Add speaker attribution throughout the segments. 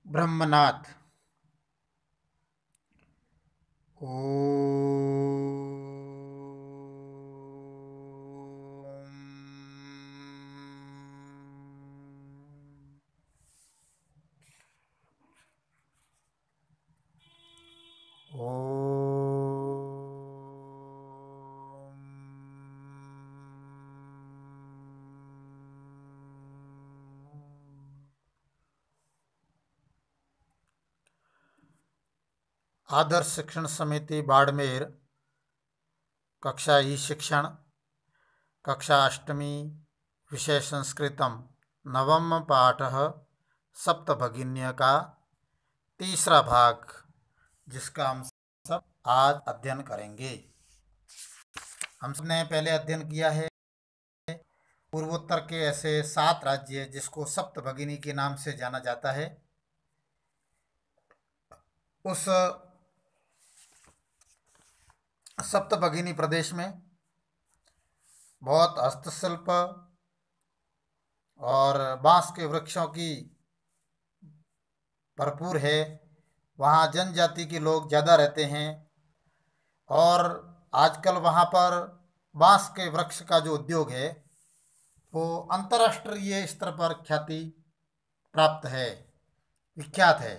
Speaker 1: ब्रह्मनाथ। ओम। आदर्श शिक्षण समिति बाड़मेर, कक्षा ई शिक्षण, कक्षा अष्टमी, विषय संस्कृतम, नवम पाठ सप्तभगिन्य का तीसरा भाग, जिसका हम सब आज अध्ययन करेंगे। हम सबने पहले अध्ययन किया है पूर्वोत्तर के ऐसे 7 राज्य जिसको सप्तभगिनी के नाम से जाना जाता है। उस सप्तभगिनी प्रदेश में बहुत हस्तशिल्प और बांस के वृक्षों की भरपूर है। वहाँ जनजाति के लोग ज़्यादा रहते हैं और आजकल वहाँ पर बांस के वृक्ष का जो उद्योग है वो अंतर्राष्ट्रीय स्तर पर ख्याति प्राप्त है, विख्यात है।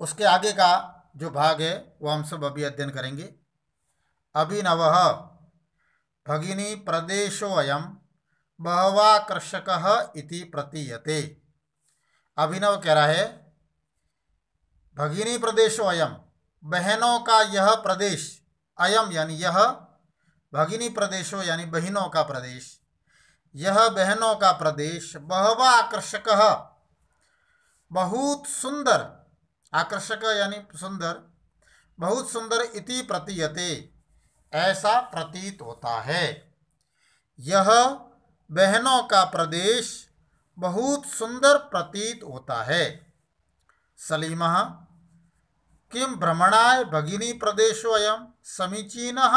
Speaker 1: उसके आगे का जो भाग है वो हम सब अभी अध्ययन करेंगे। अभिनवः भगिनी प्रदेशोऽयं बहवाकर्षकः इति प्रतीयते। अभिनव कह रहा है भगिनी प्रदेशोऽयं, बहनों का यह प्रदेश, अयम यानी यह, भगिनी प्रदेशो यानी बहनों का प्रदेश, यह बहनों का प्रदेश, बहवा आकर्षकः, बहुत सुंदर, आकर्षक यानी सुंदर, बहुत सुंदर, इति प्रतीयते, ऐसा प्रतीत होता है। यह बहनों का प्रदेश बहुत सुंदर प्रतीत होता है। सलीमः किम भ्रमणाय भगिनी प्रदेशोऽयं समीचीनः।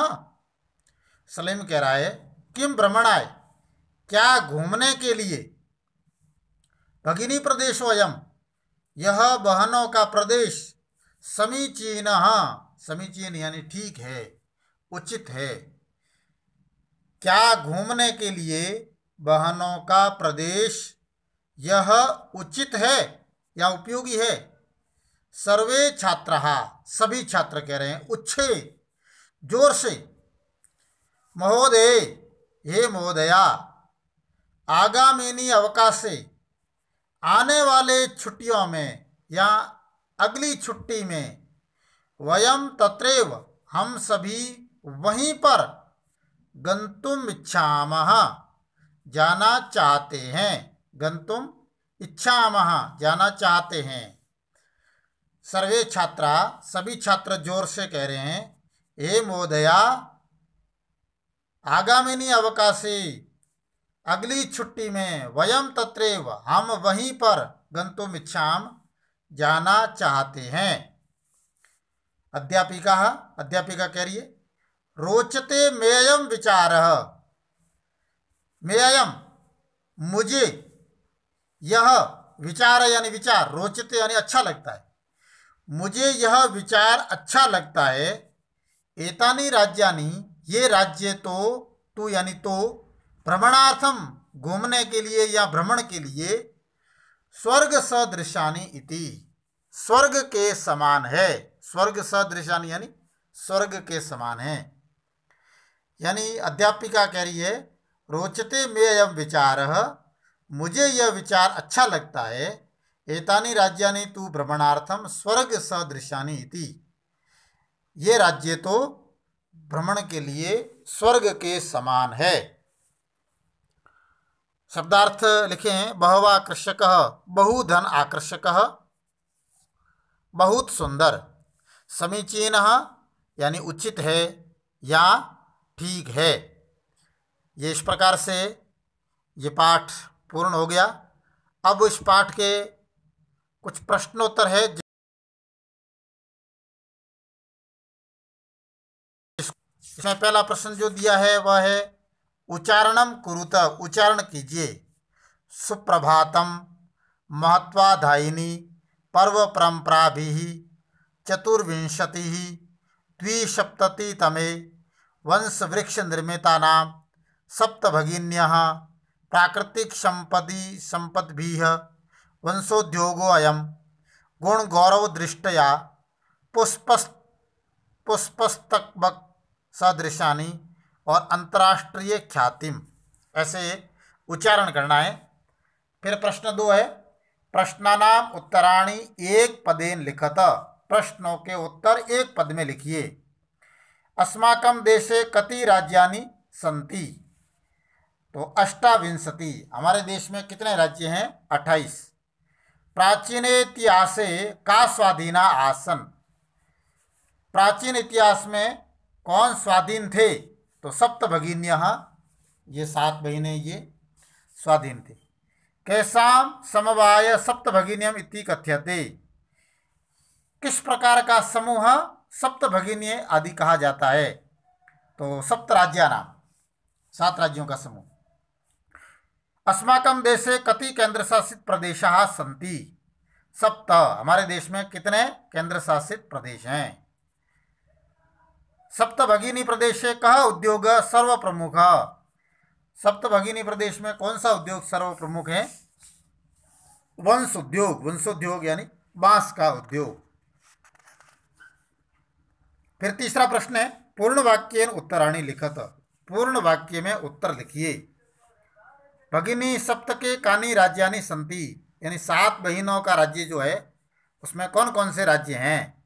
Speaker 1: सलीम कह रहा है किम भ्रमणाय, क्या घूमने के लिए, भगिनी प्रदेशोऽयं, यह बहनों का प्रदेश, समीचीनः, समीचीन यानी ठीक है, उचित है। क्या घूमने के लिए बहनों का प्रदेश यह उचित है या उपयोगी है। सर्वे छात्राः, सभी छात्र कह रहे हैं उच्छे, जोर से, महोदय, हे महोदया, आगामिनी अवकाशे, आने वाले छुट्टियों में या अगली छुट्टी में, वयम तत्रैव, हम सभी वहीं पर, गंतुम इच्छामः, जाना चाहते हैं, गंतुम इच्छामः, जाना चाहते हैं। सर्वे छात्रा, सभी छात्र जोर से कह रहे हैं हे महोदया, आगामिनी अवकाशे, अगली छुट्टी में, वयम तत्रैव, हम वहीं पर, गंतुम इच्छाम, जाना चाहते हैं। अध्यापिका, अध्यापिका कह रही है रोचते मेयम विचारः, मेयम, मुझे, यह, विचार यानी विचार, रोचते यानी अच्छा लगता है, मुझे यह विचार अच्छा लगता है। एतानि राज्यानि, ये राज्य तो, तू यानी तो, भ्रमणार्थम, घूमने के लिए या भ्रमण के लिए, स्वर्ग सदृशानि इति, स्वर्ग के समान है। स्वर्ग सदृशानि यानी स्वर्ग के समान है। यानी अध्यापिका कह रही है रोचते में अयम विचारः, मुझे यह विचार अच्छा लगता है। एतानि राज्यानि तु भ्रमणार्थम स्वर्ग सदृशानि इति, ये राज्य तो भ्रमण के लिए स्वर्ग के समान है। शब्दार्थ लिखे हैं बहवा आकर्षकः, बहुधन आकर्षकः, बहुत सुंदर, समीचीनः यानी उचित है या ठीक है। ये इस प्रकार से ये पाठ पूर्ण हो गया। अब इस पाठ के कुछ प्रश्नोत्तर है। इसमें पहला प्रश्न जो दिया है वह है उच्चारणम कुरुत, उच्चारण कीजिए। सुप्रभातम, महत्वाधायिनी पर्व परंपराभिः चतुर्विंशतिः द्विसप्ततितमे वंशवृक्ष निर्मितानां सप्तभगिन्यः प्राकृतिक संपद्भिः वंशोद्योगोऽयं गुणगौरवदृष्ट्या पुष्पस्तबक सदृशानि और अंतर्राष्ट्रीय ख्यातिम, ऐसे उच्चारण करना है। फिर प्रश्न 2 है, प्रश्नानाम उत्तराणि एक पदेन लिखत, प्रश्नों के उत्तर एक पद में लिखिए। अस्माकं देशे कति राज्यानि सन्ति, तो 28, हमारे देश में कितने राज्य हैं? 28। प्राचीने इतिहासे का स्वाधीना आसन, प्राचीन इतिहास में कौन स्वाधीन थे? तो सप्तभगिन्यः, ये 7 बहिनें ये स्वाधीन थे। कैसाम समवाय सप्तभगिन्यम इति कथ्यते, किस प्रकार का समूह सप्तभगिन्य आदि कहा जाता है? तो सप्त राज्यानाम, 7 राज्यों का समूह। अस्माकं देशे कति केंद्र शासित प्रदेशाः सन्ति, सप्त, हमारे देश में कितने केंद्र शासित प्रदेश हैं? सप्तभगिनी प्रदेशे कः उद्योग सर्व प्रमुख, सप्तभगिनी प्रदेश में कौन सा उद्योग सर्व प्रमुख है? वंश उद्योग, वंशोद्योग यानी बांस का उद्योग। फिर तीसरा प्रश्न है, पूर्ण वाक्येन उत्तराणि लिखत, पूर्ण वाक्य में उत्तर लिखिए। भगिनी सप्तके कानि राज्यानि सन्ति, यानी 7 बहिनों का राज्य जो है उसमें कौन कौन से राज्य हैं?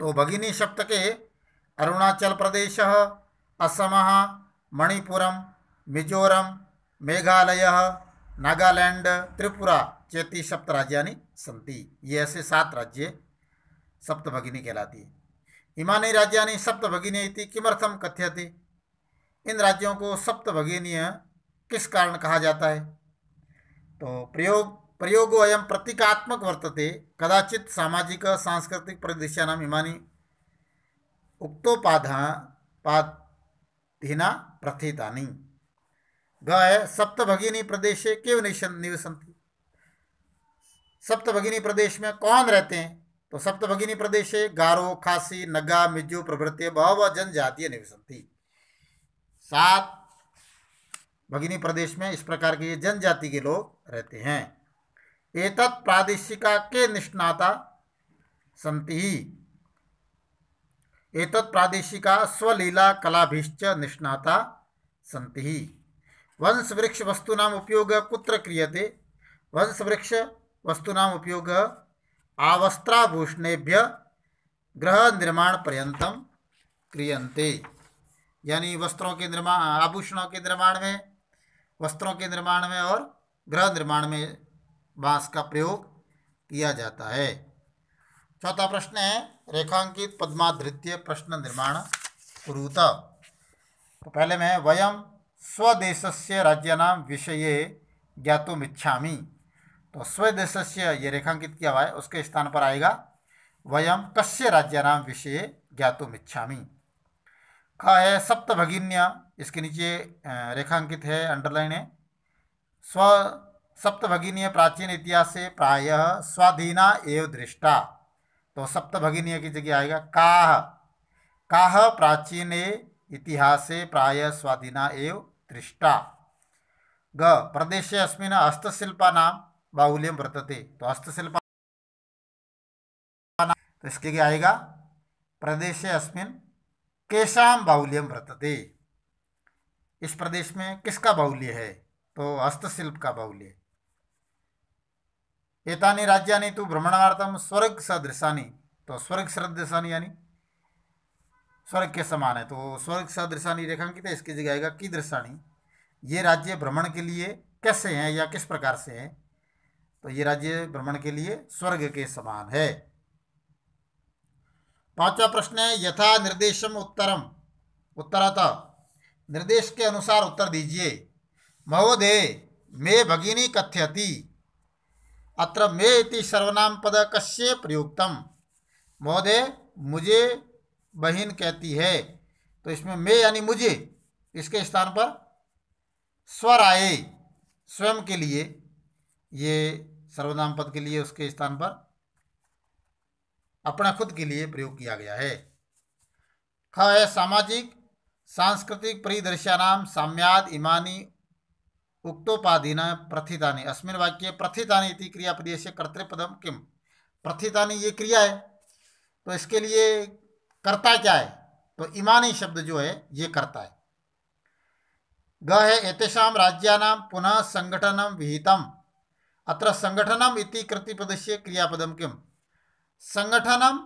Speaker 1: तो भगिनी सप्तके अरुणाचल प्रदेश, असम, मणिपुरम, मिजोरम, मेघालय, नागालैंड, त्रिपुरा चेति सप्त राज्यानि सन्ति, ये ऐसे 7 राज्य सप्तभगिनी कहलाती है। इमानि राज्यानि सप्तभगिनी इति किमर्थम कथ्यते, इन राज्यों को सप्तभगिनीय किस कारण कहा जाता है? तो प्रयोगो अयम प्रतीकात्मक वर्तते, कदाचित सामाजिक सांस्कृतिक परिदृश्यानाम इमानि उक्तोपाधिना प्रथितानि। ग है सप्तभगिनी प्रदेशे केव निवसन्ति, सप्तभगिनी प्रदेश में कौन रहते हैं? तो सप्तभगिनी प्रदेशे गारो, खासी, नगा, मिज्जू प्रभृति बहवः जनजातीय निवसन्ति, 7 भगिनी प्रदेश में इस प्रकार के जनजाति के लोग रहते हैं। एतत् प्रादेशिका के निष्णाता सन्ति, एतत् प्रादेशिका स्वलीला कलाभिश्च निष्णाता सन्ति। वंश वृक्ष वस्तूनाम उपयोग कुत्र क्रियते, वंश वृक्ष वस्तूनाम उपयोग आवस्त्राभूषणेभ्य गृह निर्माण पर्यंतम क्रियन्ते, यानी वस्त्रों के निर्माण, आभूषणों के निर्माण में, वस्त्रों के निर्माण में और गृह निर्माण में बांस का प्रयोग किया जाता है। चौथा प्रश्न है, रेखांकित पद्माधृत्य प्रश्न निर्माण कुरुत। तो पहले में वयम स्वदेशस्य राज्यानां विषये ज्ञातुमिच्छामि, तो स्वदेशस्य ये रेखांकित किया हुआ है, उसके स्थान पर आएगा वयम कस्य राज्यानां विषये ज्ञातुमिच्छामि। ख है सप्तभगिन्य, इसके नीचे रेखांकित है, अंडरलाइन है। स्व सप्तभगिनीय प्राचीन इतिहास से प्रायः स्वाधीना एव दृष्टा, तो सप्तभगिनीय की जगह आएगा काह, काह प्राचीने इतिहासे प्रायः स्वाधीना एव दृष्टा। ग प्रदेशे अस्मिन् हस्तशिल्पानां बाहुल्यं वर्तते, तो हस्तशिल्प, तो इसके लिए आएगा प्रदेशे अस्मिन् केषां बाहुल्यं वर्तते, इस प्रदेश में किसका बाहुल्य है? तो हस्तशिल्प का बाहुल्य। एतानि राज्यानि तु भ्रमणार्थम स्वर्ग सदृशानि, तो स्वर्ग सदृशानि यानी स्वर्ग के समान है, तो स्वर्ग सदृशानि रेखांकित है, इसकी जगह आएगा कीदृशानि, ये राज्य भ्रमण के लिए कैसे हैं या किस प्रकार से हैं? तो ये राज्य भ्रमण के लिए स्वर्ग के समान है। पांचवा प्रश्न है, यथा निर्देशम उत्तरम, उत्तरतः निर्देश के अनुसार उत्तर दीजिए। महोदय मे भगिनी कथ्यति, अत्र मे इति सर्वनाम पद कस्य प्रयुक्तम, महोदय मुझे बहन कहती है, तो इसमें मैं यानी मुझे, इसके स्थान पर स्वर आए, स्वयं के लिए ये सर्वनाम पद के लिए उसके स्थान पर अपना खुद के लिए प्रयोग किया गया है। ख है सामाजिक सांस्कृतिक परिदृश्यानां साम्याद इमानि उक्तोपाधीन प्रथितानि। अस्मिन् वाक्ये प्रथितानि इति क्रियापदेशे कर्तृपदम किम। प्रथितानि ये क्रिया है, तो इसके लिए कर्ता क्या है, तो इमानी शब्द जो है ये कर्ता है। ग है एतेषां राज्यानां पुनः संगठनं विहितम्। अत्र संगठनम इति कृतिपदस्य क्रियापदम किम। संगठनम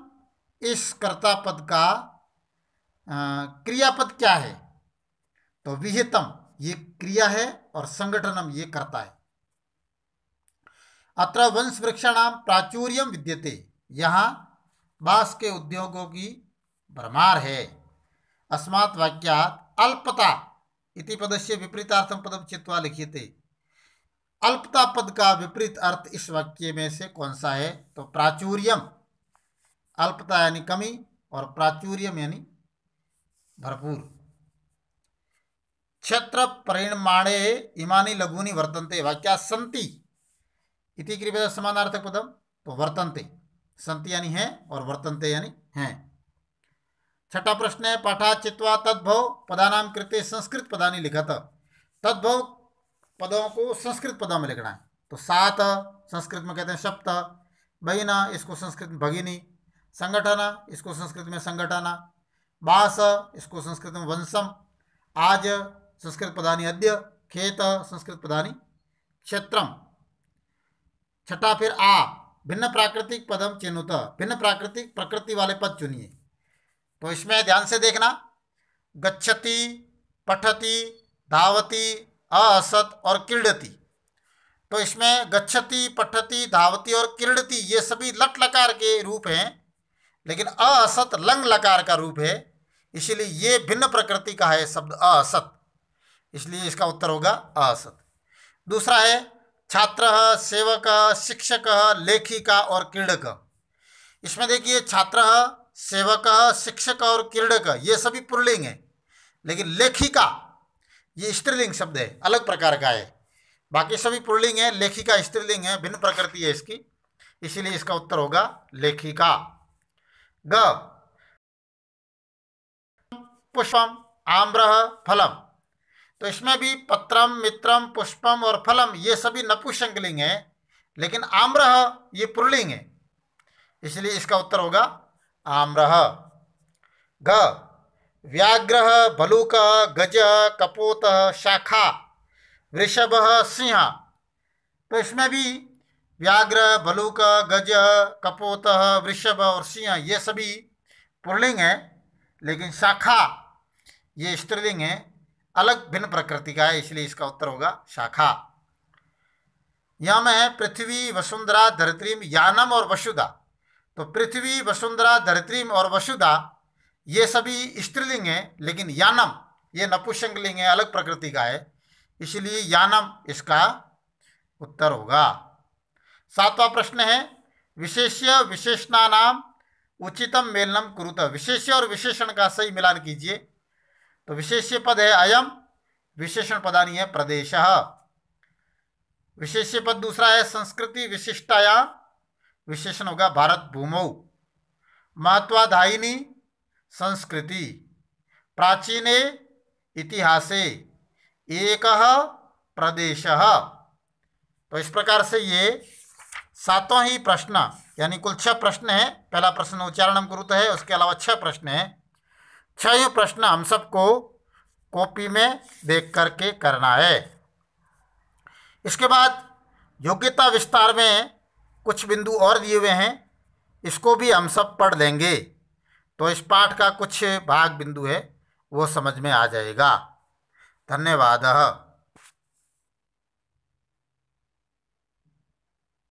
Speaker 1: इस कर्ता पद का क्रियापद क्या है, तो विहितम ये क्रिया है और संगठनम ये कर्ता है। अत्र वंश वृक्षाणां प्राचुर्यम विद्यते। यहाँ बांस के उद्योगों की भरमार है। अस्मात् वाक्यात् अल्पता इति पदस्य विपरीतार्थम पदम चित्वा लिखिते। अल्पता पद का विपरीत अर्थ इस वाक्य में से कौन सा है, तो प्राचुर्यम। अल्पता यानी कमी और प्राचुर्यम यानी भरपूर। क्षेत्र परिमाणे इमानी लघूनि वर्तन्ते वाक्या सन्ति इति क्रियापद समानार्थक पदम, तो वर्तन्ते। सन्ति यानी है और वर्तन्ते यानी हैं। छठा प्रश्न है पाठा चित्वा तद्भव पदानां कृते संस्कृत पदानि लिखत। तद्भव पदों को संस्कृत पदों में लिखना है, तो सात संस्कृत में कहते हैं सप्त, बहिना इसको संस्कृत में भगिनी, संगठन इसको संस्कृत में संगठना, बास इसको संस्कृत में वंशम, आज संस्कृत पदानि अद्य, खेत संस्कृत पदानि क्षेत्रम। छठा फिर आ भिन्न प्राकृतिक पदम चिन्हुत। भिन्न प्राकृतिक प्रकृति वाले पद चुनिए। तो इसमें ध्यान से देखना, गच्छति, पठति, धावति, असत और क्रीडति। तो इसमें गच्छति, पठति, धावति और क्रीडति ये सभी लट लकार के रूप हैं, लेकिन असत लंग लकार का रूप है, इसलिए ये भिन्न प्रकृति का है शब्द असत, इसलिए इसका उत्तर होगा असत। दूसरा है छात्र, सेवक, शिक्षक, लेखिका और क्रीडक। इसमें देखिए छात्र, सेवक, शिक्षक और क्रीडक ये सभी पुल्लिंग हैं, लेकिन लेखिका ये स्त्रीलिंग शब्द है, अलग प्रकार का है। बाकी सभी पुल्लिंग है, लेखिका स्त्रीलिंग है, भिन्न प्रकृति है इसकी, इसीलिए इसका उत्तर होगा लेखिका। ग पुष्पम, आम्रह, फलम। तो इसमें भी पत्रम, मित्रम, पुष्पम और फलम ये सभी नपुंसकलिंग हैं, लेकिन आम्रह ये पुल्लिंग है, इसलिए इसका उत्तर होगा आम्रह। ग व्याघ्र, भलूक, गज, कपोत, शाखा, वृषभ, सिंह। तो इसमें भी व्याघ्र, भलूक, गज, कपोत, वृषभ और सिंह ये सभी पुल्लिंग हैं, लेकिन शाखा ये स्त्रीलिंग है, अलग भिन्न प्रकृति का है, इसलिए इसका उत्तर होगा शाखा। यम है पृथ्वी, वसुंधरा, धरित्रीम, यानम और वसुधा। तो पृथ्वी, वसुंधरा, धरित्रीम और वसुधा ये सभी स्त्रीलिंग हैं, लेकिन यानम ये नपुंसकलिंग है, अलग प्रकृति का है, इसलिए यानम इसका उत्तर होगा। सातवां प्रश्न है विशेष्य विशेषणानाम उचितम मेलनम कुरुत। विशेष्य और विशेषण का सही मिलान कीजिए। तो विशेष्य पद है अयम, विशेषण पदानि है प्रदेशः। विशेष्य पद दूसरा है संस्कृति विशिष्टाया, विशेषण होगा भारत भूमौ। महत्वाधायिनी संस्कृति, प्राचीने इतिहासे एकः प्रदेशः। तो इस प्रकार से ये सातों ही प्रश्न यानी कुल 6 प्रश्न है। पहला प्रश्न उच्चारणम कुरुत है, उसके अलावा 6 प्रश्न हैं। 6 प्रश्न हम सबको कॉपी में देख करके करना है। इसके बाद योग्यता विस्तार में कुछ बिंदु और दिए हुए हैं, इसको भी हम सब पढ़ लेंगे, तो इस पाठ का कुछ भाग बिंदु है वो समझ में आ जाएगा। धन्यवाद।